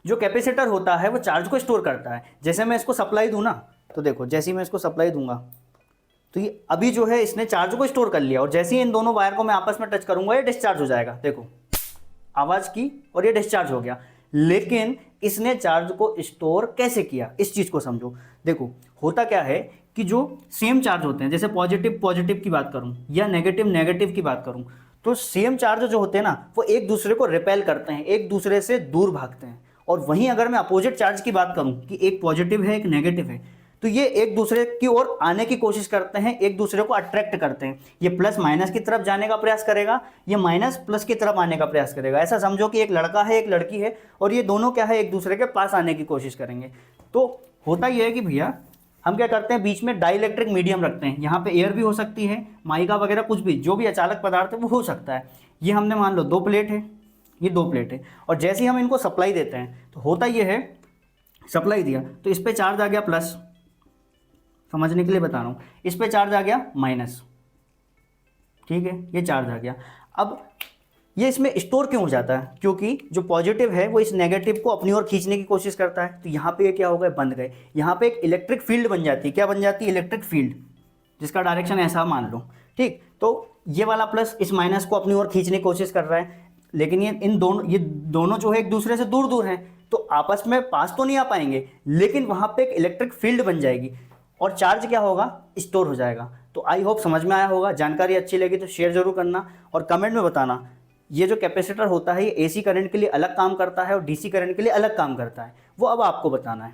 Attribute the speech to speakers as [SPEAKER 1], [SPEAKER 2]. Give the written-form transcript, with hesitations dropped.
[SPEAKER 1] जो कैपेसिटर होता है वो चार्ज को स्टोर करता है। जैसे मैं इसको सप्लाई दूँ ना, तो देखो जैसे ही मैं इसको सप्लाई दूंगा तो ये अभी जो है इसने चार्ज को स्टोर कर लिया, और जैसे ही इन दोनों वायर को मैं आपस में टच करूंगा ये डिस्चार्ज हो जाएगा। देखो आवाज़ की और ये डिस्चार्ज हो गया। लेकिन इसने चार्ज को स्टोर कैसे किया, इस चीज़ को समझो। देखो होता क्या है कि जो सेम चार्ज होते हैं, जैसे पॉजिटिव पॉजिटिव की बात करूं या नेगेटिव नेगेटिव की बात करूं, तो सेम चार्ज जो होते हैं ना वो एक दूसरे को रिपेल करते हैं, एक दूसरे से दूर भागते हैं। और वहीं अगर मैं अपोजिट चार्ज की बात करूं कि एक पॉजिटिव है एक नेगेटिव है, तो ये एक दूसरे की ओर आने की कोशिश करते हैं, एक दूसरे को अट्रैक्ट करते हैं। ये प्लस माइनस की तरफ जाने का प्रयास करेगा, ये माइनस प्लस की तरफ आने का प्रयास करेगा। ऐसा समझो कि एक लड़का है एक लड़की है और ये दोनों क्या है एक दूसरे के पास आने की कोशिश करेंगे। तो होता यह है कि भैया हम क्या करते हैं, बीच में डाइलेक्ट्रिक मीडियम रखते हैं। यहाँ पे एयर भी हो सकती है, माइका वगैरह कुछ भी, जो भी अचालक पदार्थ है वो हो सकता है। ये हमने मान लो 2 प्लेट है, ये 2 प्लेट है, और जैसे ही हम इनको सप्लाई देते हैं तो होता ये है, सप्लाई दिया तो इस पर चार्ज आ गया प्लस, समझने के लिए बता रहा हूँ, इस पे चार्ज आ गया माइनस, ठीक है, ये चार्ज आ गया। अब ये इसमें स्टोर क्यों हो जाता है, क्योंकि जो पॉजिटिव है वो इस नेगेटिव को अपनी ओर खींचने की कोशिश करता है। तो यहाँ पे ये क्या हो गए, बंध गए। यहाँ पे एक इलेक्ट्रिक फील्ड बन जाती है, क्या बन जाती है, इलेक्ट्रिक फील्ड, जिसका डायरेक्शन ऐसा मान लो, ठीक। तो ये वाला प्लस इस माइनस को अपनी ओर खींचने की कोशिश कर रहा है, लेकिन ये दोनों जो है एक दूसरे से दूर दूर हैं, तो आपस में पास तो नहीं आ पाएंगे, लेकिन वहाँ पे एक इलेक्ट्रिक फील्ड बन जाएगी और चार्ज क्या होगा, स्टोर हो जाएगा। तो आई होप समझ में आया होगा। जानकारी अच्छी लगी तो शेयर जरूर करना और कमेंट में बताना। ये जो कैपेसिटर होता है ये एसी करंट के लिए अलग काम करता है और डीसी करंट के लिए अलग काम करता है, वो अब आपको बताना है।